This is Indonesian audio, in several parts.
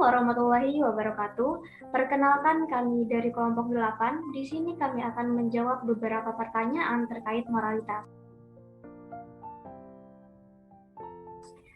warahmatullahi wabarakatuh. Perkenalkan kami dari kelompok 8. Di sini kami akan menjawab beberapa pertanyaan terkait moralitas.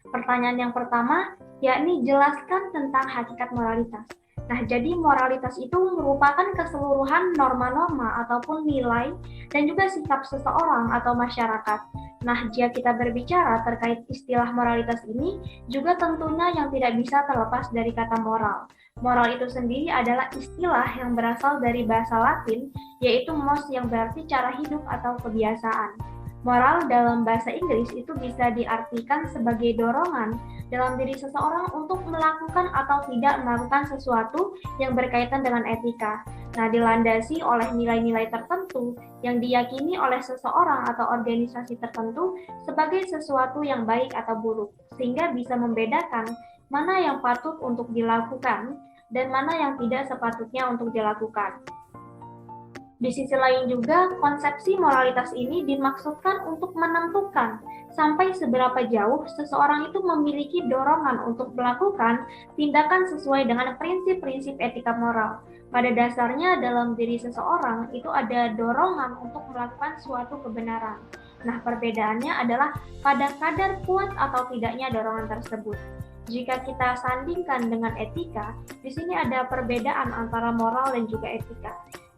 Pertanyaan yang pertama, yakni jelaskan tentang hakikat moralitas. Nah, jadi moralitas itu merupakan keseluruhan norma-norma ataupun nilai dan juga sikap seseorang atau masyarakat. Nah, jika kita berbicara terkait istilah moralitas ini, juga tentunya yang tidak bisa terlepas dari kata moral. Moral itu sendiri adalah istilah yang berasal dari bahasa Latin, yaitu mos yang berarti cara hidup atau kebiasaan. Moral dalam bahasa Inggris itu bisa diartikan sebagai dorongan dalam diri seseorang untuk melakukan atau tidak melakukan sesuatu yang berkaitan dengan etika. Nah, dilandasi oleh nilai-nilai tertentu yang diyakini oleh seseorang atau organisasi tertentu sebagai sesuatu yang baik atau buruk, sehingga bisa membedakan mana yang patut untuk dilakukan dan mana yang tidak sepatutnya untuk dilakukan. Di sisi lain juga, konsepsi moralitas ini dimaksudkan untuk menentukan sampai seberapa jauh seseorang itu memiliki dorongan untuk melakukan tindakan sesuai dengan prinsip-prinsip etika moral. Pada dasarnya dalam diri seseorang itu ada dorongan untuk melakukan suatu kebenaran. Nah, perbedaannya adalah pada kadar kuat atau tidaknya dorongan tersebut. Jika kita sandingkan dengan etika, di sini ada perbedaan antara moral dan juga etika.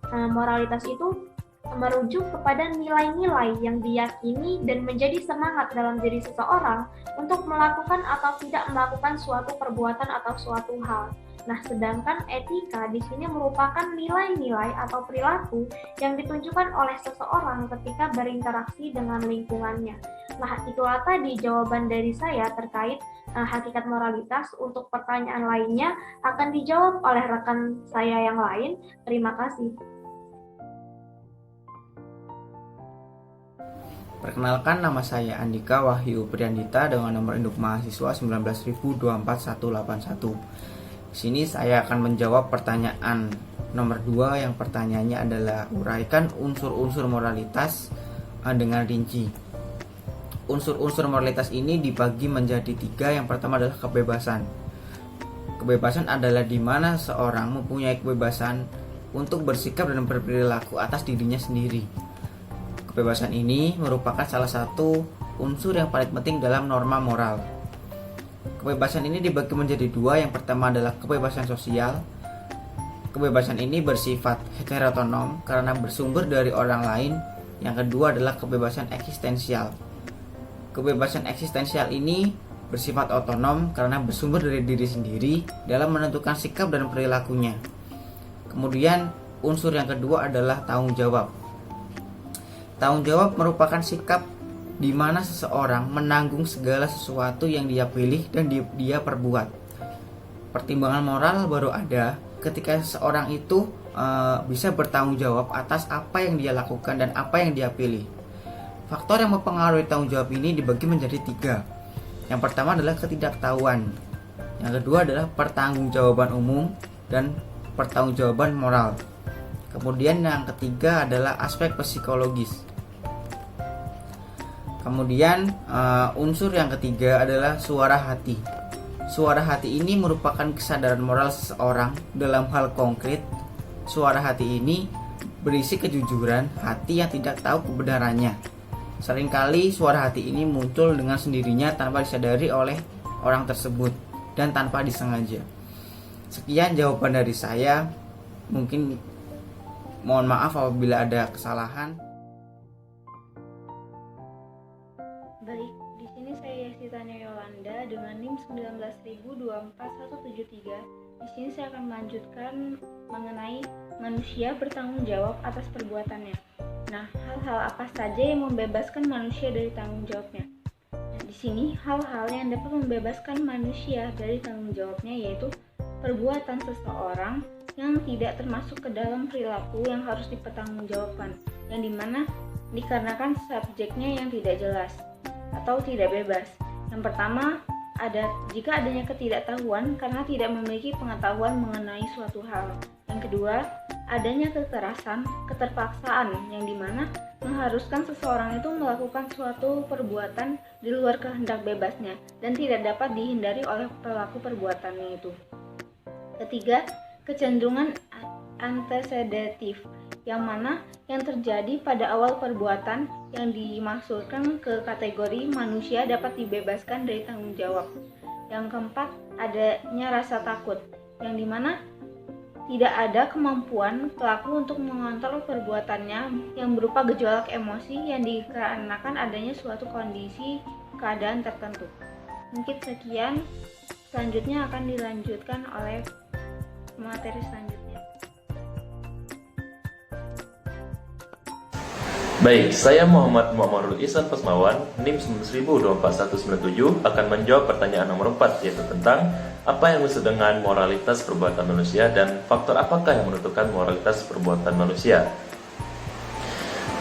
Moralitas itu merujuk kepada nilai-nilai yang diyakini dan menjadi semangat dalam diri seseorang untuk melakukan atau tidak melakukan suatu perbuatan atau suatu hal. Nah, sedangkan etika di sini merupakan nilai-nilai atau perilaku yang ditunjukkan oleh seseorang ketika berinteraksi dengan lingkungannya. Nah, itulah tadi jawaban dari saya terkait hakikat moralitas. Untuk pertanyaan lainnya akan dijawab oleh rekan saya yang lain. Terima kasih. Perkenalkan, nama saya Andika Wahyu Priandita dengan nomor induk mahasiswa 19.24181. Di sini saya akan menjawab pertanyaan nomor 2 yang pertanyaannya adalah uraikan unsur-unsur moralitas dengan rinci. Unsur-unsur moralitas ini dibagi menjadi 3. Yang pertama adalah kebebasan. Kebebasan adalah di mana seorang mempunyai kebebasan untuk bersikap dan berperilaku atas dirinya sendiri. Kebebasan ini merupakan salah satu unsur yang paling penting dalam norma moral. Kebebasan ini dibagi menjadi 2. Yang pertama adalah kebebasan sosial. Kebebasan ini bersifat heteronom karena bersumber dari orang lain. Yang kedua adalah kebebasan eksistensial. Kebebasan eksistensial ini bersifat otonom karena bersumber dari diri sendiri dalam menentukan sikap dan perilakunya. Kemudian unsur yang kedua adalah tanggung jawab. Tanggung jawab merupakan sikap di mana seseorang menanggung segala sesuatu yang dia pilih dan dia perbuat. Pertimbangan moral baru ada ketika seseorang itu bisa bertanggung jawab atas apa yang dia lakukan dan apa yang dia pilih. Faktor yang mempengaruhi tanggung jawab ini dibagi menjadi 3. Yang pertama adalah ketidaktahuan. Yang kedua adalah pertanggungjawaban umum dan pertanggungjawaban moral. Kemudian yang ketiga adalah aspek psikologis. Kemudian unsur yang ketiga adalah suara hati. Suara hati ini merupakan kesadaran moral seseorang dalam hal konkret. Suara hati ini berisi kejujuran hati yang tidak tahu kebenarannya. Seringkali suara hati ini muncul dengan sendirinya tanpa disadari oleh orang tersebut dan tanpa disengaja. Sekian jawaban dari saya. Mungkin mohon maaf apabila ada kesalahan. Baik, di sini saya Yasitanya Yolanda dengan NIM 19.24173. Di sini saya akan melanjutkan mengenai manusia bertanggung jawab atas perbuatannya. Nah, hal-hal apa saja yang membebaskan manusia dari tanggung jawabnya? Nah, di sini hal-hal yang dapat membebaskan manusia dari tanggung jawabnya yaitu perbuatan seseorang yang tidak termasuk ke dalam perilaku yang harus dipertanggungjawabkan, yang dimana dikarenakan subjeknya yang tidak jelas atau tidak bebas. Yang pertama, jika adanya ketidaktahuan karena tidak memiliki pengetahuan mengenai suatu hal. Yang kedua, adanya kekerasan, keterpaksaan yang dimana mengharuskan seseorang itu melakukan suatu perbuatan di luar kehendak bebasnya dan tidak dapat dihindari oleh pelaku perbuatannya itu. Ketiga, kecenderungan antsedatif, yang mana yang terjadi pada awal perbuatan yang dimaksudkan ke kategori manusia dapat dibebaskan dari tanggung jawab. Yang keempat, adanya rasa takut, yang dimana tidak ada kemampuan pelaku untuk mengontrol perbuatannya yang berupa gejolak emosi yang dikarenakan adanya suatu kondisi keadaan tertentu. Mungkin sekian, selanjutnya akan dilanjutkan oleh materi selanjutnya. Baik, saya Muhammad Muhammadul Ihsan Pasmawan, NIM 1924197 akan menjawab pertanyaan nomor 4, yaitu tentang apa yang disebut dengan moralitas perbuatan manusia dan faktor apakah yang menentukan moralitas perbuatan manusia.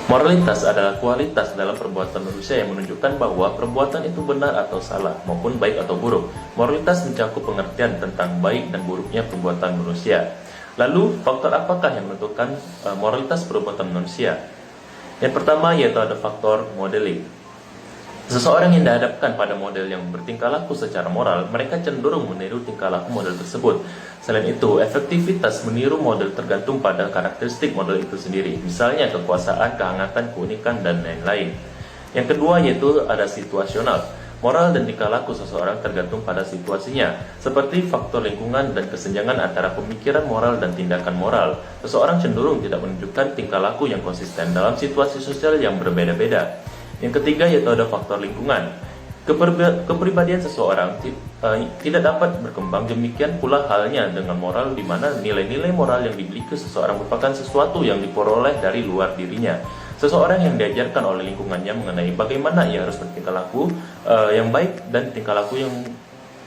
Moralitas adalah kualitas dalam perbuatan manusia yang menunjukkan bahwa perbuatan itu benar atau salah, maupun baik atau buruk. Moralitas mencakup pengertian tentang baik dan buruknya perbuatan manusia. Lalu, faktor apakah yang menentukan moralitas perbuatan manusia? Yang pertama yaitu ada faktor modeling. Seseorang yang dihadapkan pada model yang bertingkah laku secara moral, mereka cenderung meniru tingkah laku model tersebut. Selain itu, efektivitas meniru model tergantung pada karakteristik model itu sendiri, misalnya kekuasaan, kehangatan, keunikan, dan lain-lain. Yang kedua yaitu ada situasional. Moral dan tingkah laku seseorang tergantung pada situasinya, seperti faktor lingkungan dan kesenjangan antara pemikiran moral dan tindakan moral. Seseorang cenderung tidak menunjukkan tingkah laku yang konsisten dalam situasi sosial yang berbeda-beda. Yang ketiga yaitu ada faktor lingkungan. Kepribadian seseorang tidak dapat berkembang, demikian pula halnya dengan moral, di mana nilai-nilai moral yang dimiliki seseorang merupakan sesuatu yang diperoleh dari luar dirinya. Seseorang yang diajarkan oleh lingkungannya mengenai bagaimana ia harus bertingkah laku yang baik dan tingkah laku yang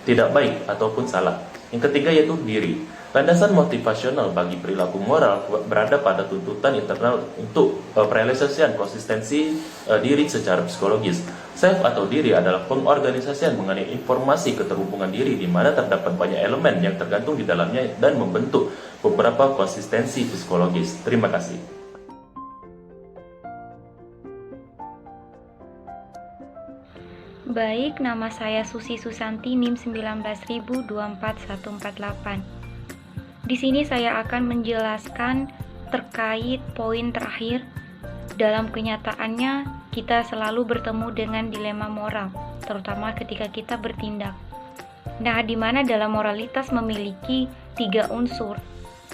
tidak baik ataupun salah. Yang ketiga yaitu diri. Landasan motivasional bagi perilaku moral berada pada tuntutan internal untuk perealisasian konsistensi diri secara psikologis. Self atau diri adalah pengorganisasian mengenai informasi keterhubungan diri, di mana terdapat banyak elemen yang tergantung di dalamnya dan membentuk beberapa konsistensi psikologis. Terima kasih. Baik, nama saya Susi Susanti, NIM 1924148. Di sini saya akan menjelaskan terkait poin terakhir. Dalam kenyataannya, kita selalu bertemu dengan dilema moral, terutama ketika kita bertindak. Nah, di mana dalam moralitas memiliki 3 unsur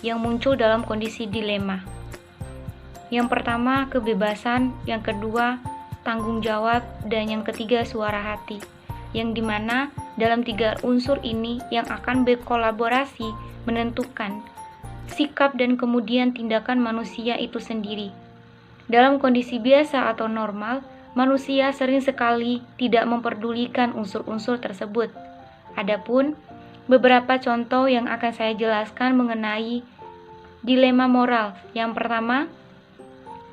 yang muncul dalam kondisi dilema. Yang pertama, kebebasan, yang kedua, tanggung jawab, dan yang ketiga, suara hati. Yang dimana dalam 3 unsur ini yang akan berkolaborasi menentukan sikap dan kemudian tindakan manusia itu sendiri. Dalam kondisi biasa atau normal, manusia sering sekali tidak memperdulikan unsur-unsur tersebut. Adapun beberapa contoh yang akan saya jelaskan mengenai dilema moral. Yang pertama,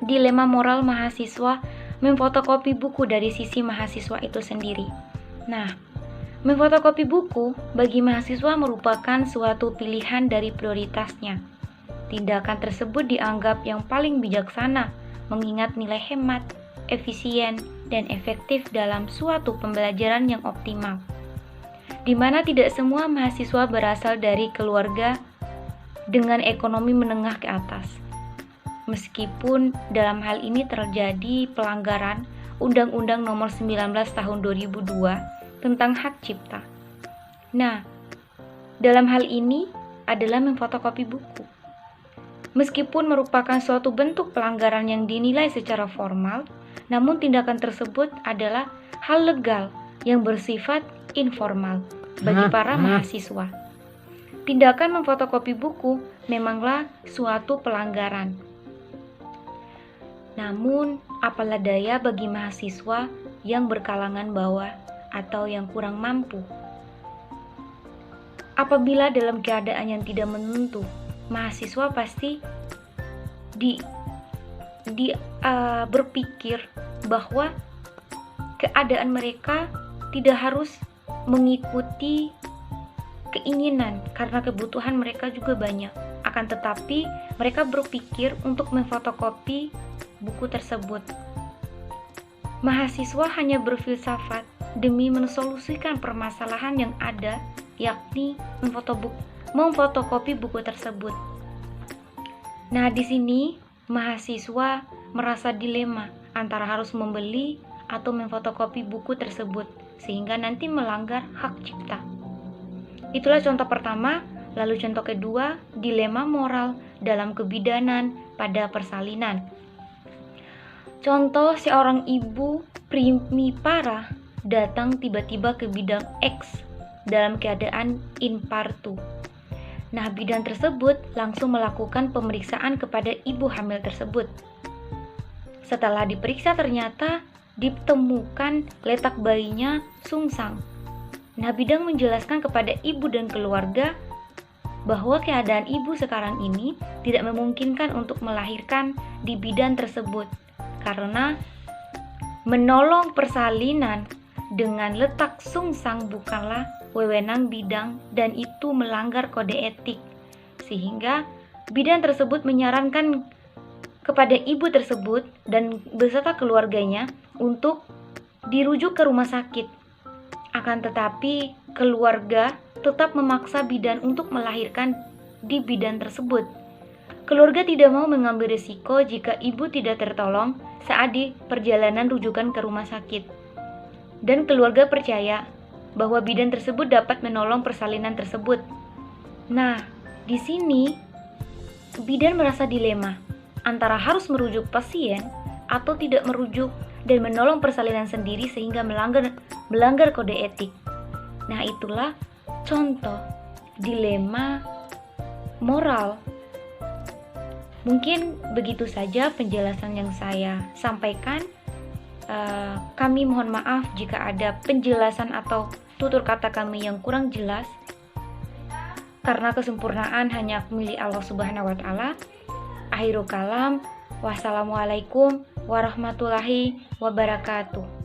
dilema moral mahasiswa memfotokopi buku dari sisi mahasiswa itu sendiri. Nah, memfotokopi buku bagi mahasiswa merupakan suatu pilihan dari prioritasnya. Tindakan tersebut dianggap yang paling bijaksana, mengingat nilai hemat, efisien, dan efektif dalam suatu pembelajaran yang optimal. Di mana tidak semua mahasiswa berasal dari keluarga dengan ekonomi menengah ke atas. Meskipun dalam hal ini terjadi pelanggaran Undang-Undang Nomor 19 Tahun 2002 tentang hak cipta. Nah, dalam hal ini adalah memfotokopi buku. Meskipun merupakan suatu bentuk pelanggaran yang dinilai secara formal, namun tindakan tersebut adalah hal legal yang bersifat informal bagi para mahasiswa. Tindakan memfotokopi buku memanglah suatu pelanggaran. Namun, apalah daya bagi mahasiswa yang berkalangan bawah atau yang kurang mampu. Apabila dalam keadaan yang tidak menentu, mahasiswa pasti berpikir bahwa keadaan mereka tidak harus mengikuti keinginan karena kebutuhan mereka juga banyak. Akan tetapi mereka berpikir untuk memfotokopi buku tersebut. Mahasiswa hanya berfilsafat demi mensolusikan permasalahan yang ada, yakni memfotokopi buku tersebut. Nah, di sini mahasiswa merasa dilema antara harus membeli atau memfotokopi buku tersebut sehingga nanti melanggar hak cipta. Itulah contoh pertama. Lalu contoh kedua, dilema moral dalam kebidanan pada persalinan. Contoh, seorang ibu primipara datang tiba-tiba ke bidan X dalam keadaan infartu. Nah, bidan tersebut langsung melakukan pemeriksaan kepada ibu hamil tersebut. Setelah diperiksa ternyata ditemukan letak bayinya sungsang. Nah, bidan menjelaskan kepada ibu dan keluarga bahwa keadaan ibu sekarang ini tidak memungkinkan untuk melahirkan di bidan tersebut karena menolong persalinan dengan letak sungsang bukanlah wewenang bidan dan itu melanggar kode etik, sehingga bidan tersebut menyarankan kepada ibu tersebut dan beserta keluarganya untuk dirujuk ke rumah sakit. Akan tetapi keluarga tetap memaksa bidan untuk melahirkan di bidan tersebut. Keluarga tidak mau mengambil risiko jika ibu tidak tertolong saat di perjalanan rujukan ke rumah sakit. Dan keluarga percaya bahwa bidan tersebut dapat menolong persalinan tersebut. Nah, di sini bidan merasa dilema antara harus merujuk pasien atau tidak merujuk dan menolong persalinan sendiri sehingga melanggar kode etik. Nah, itulah contoh dilema moral. Mungkin begitu saja penjelasan yang saya sampaikan. Kami mohon maaf jika ada penjelasan atau tutur kata kami yang kurang jelas, karena kesempurnaan hanya milik Allah Subhanahu wa Ta'ala. Akhirul kalam, wassalamualaikum warahmatullahi wabarakatuh.